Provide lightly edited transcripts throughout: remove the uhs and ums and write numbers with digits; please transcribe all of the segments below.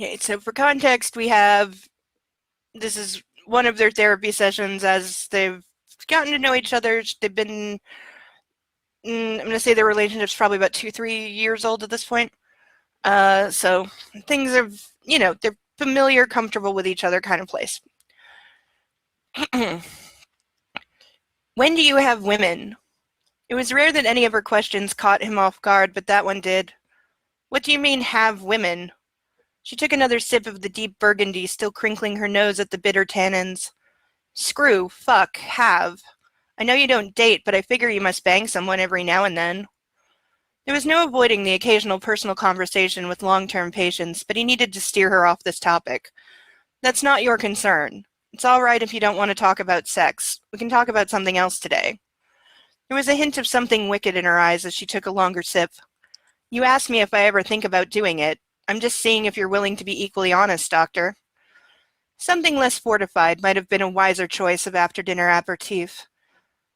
Okay, so for context, this is one of their therapy sessions as they've gotten to know each other. They've been, I'm going to say their relationship's probably about 3 years old at this point. So things are, they're familiar, comfortable with each other kind of place. When do you have women? It was rare that any of her questions caught him off guard, but that one did. What do you mean, have women? She took another sip of the deep burgundy, still crinkling her nose at the bitter tannins. Screw, fuck, have. I know you don't date, but I figure you must bang someone every now and then. There was no avoiding the occasional personal conversation with long-term patience, but he needed to steer her off this topic. That's not your concern. It's all right if you don't want to talk about sex. We can talk about something else today. There was a hint of something wicked in her eyes as she took a longer sip. You asked me if I ever think about doing it. I'm just seeing if you're willing to be equally honest, Doctor. Something less fortified might have been a wiser choice of after-dinner aperitif.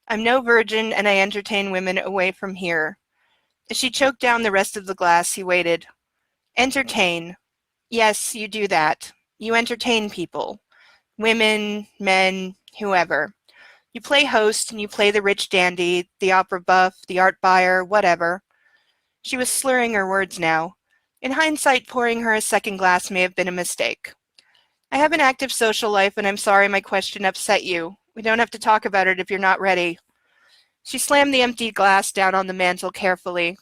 I'm no virgin, and I entertain women away from here. As she choked down the rest of the glass, he waited. Entertain. Yes, you do that. You entertain people. Women, men, whoever. You play host and you play the rich dandy, the opera buff, the art buyer, whatever. She was slurring her words now. In hindsight, pouring her a second glass may have been a mistake. I have an active social life, and I'm sorry my question upset you. We don't have to talk about it if you're not ready. She slammed the empty glass down on the mantel carefully.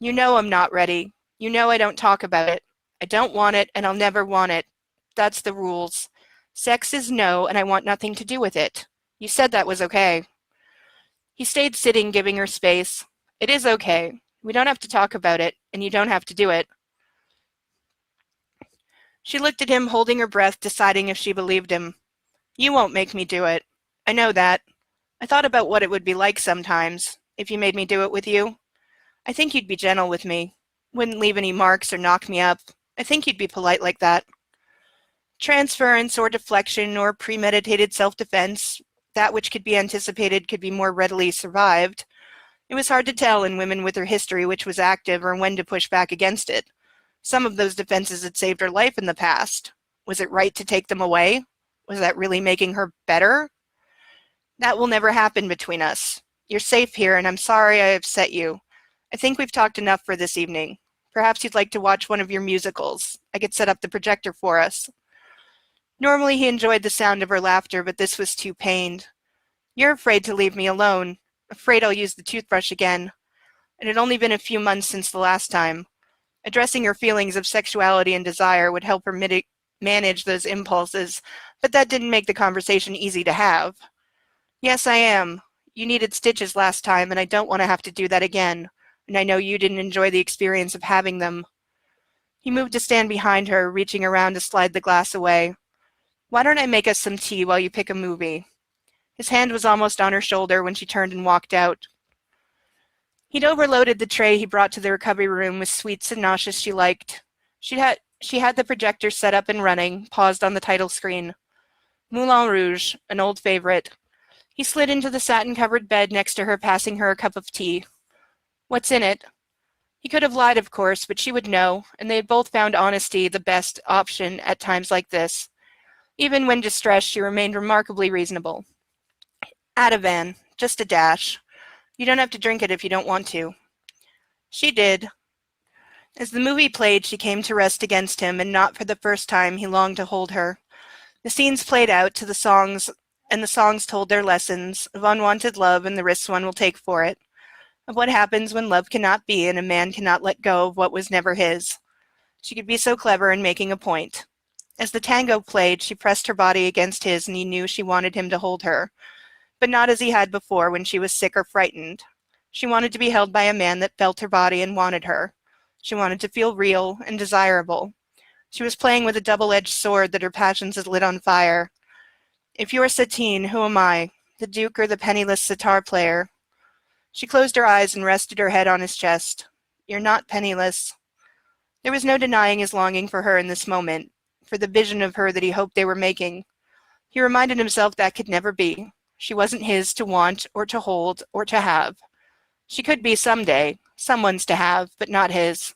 You know I'm not ready. You know I don't talk about it. I don't want it, and I'll never want it. That's the rules. Sex is no, and I want nothing to do with it. You said that was okay. He stayed sitting, giving her space. It is okay. We don't have to talk about it, and you don't have to do it. She looked at him, holding her breath, deciding if she believed him. You won't make me do it. I know that. I thought about what it would be like sometimes, if you made me do it with you. I think you'd be gentle with me. Wouldn't leave any marks or knock me up. I think you'd be polite like that. Transference or deflection or premeditated self-defense, that which could be anticipated could be more readily survived. It was hard to tell in women with her history which was active or when to push back against it. Some of those defenses had saved her life in the past. Was it right to take them away? Was that really making her better? That will never happen between us. You're safe here, and I'm sorry I upset you. I think we've talked enough for this evening. Perhaps you'd like to watch one of your musicals. I could set up the projector for us. Normally he enjoyed the sound of her laughter, but this was too pained. You're afraid to leave me alone. Afraid I'll use the toothbrush again. It had only been a few months since the last time. Addressing her feelings of sexuality and desire would help her manage those impulses, but that didn't make the conversation easy to have. Yes, I am. You needed stitches last time, and I don't want to have to do that again. And I know you didn't enjoy the experience of having them. He moved to stand behind her, reaching around to slide the glass away. Why don't I make us some tea while you pick a movie? His hand was almost on her shoulder when she turned and walked out. He'd overloaded the tray he brought to the recovery room with sweets and nauseous she liked. She had the projector set up and running, paused on the title screen. Moulin Rouge, an old favorite. He slid into the satin-covered bed next to her, passing her a cup of tea. What's in it? He could have lied, of course, but she would know, and they had both found honesty the best option at times like this. Even when distressed, she remained remarkably reasonable. Ativan, just a dash. You don't have to drink it if you don't want to. She did. As the movie played, she came to rest against him, and not for the first time he longed to hold her. The scenes played out to the songs, and the songs told their lessons of unwanted love and the risks one will take for it, of what happens when love cannot be and a man cannot let go of what was never his. She could be so clever in making a point. As the tango played, she pressed her body against his, and he knew she wanted him to hold her, but not as he had before when she was sick or frightened. She wanted to be held by a man that felt her body and wanted her. She wanted to feel real and desirable. She was playing with a double-edged sword that her passions had lit on fire. If you're Satine, who am I? The Duke or the penniless sitar player? She closed her eyes and rested her head on his chest. You're not penniless. There was no denying his longing for her in this moment, for the vision of her that he hoped they were making. He reminded himself that could never be. She wasn't his to want or to hold or to have. She could be someday, someone's to have, but not his.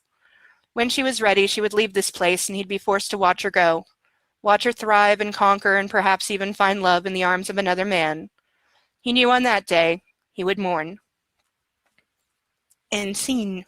When she was ready, she would leave this place, and he'd be forced to watch her go. Watch her thrive and conquer and perhaps even find love in the arms of another man. He knew on that day he would mourn. End scene.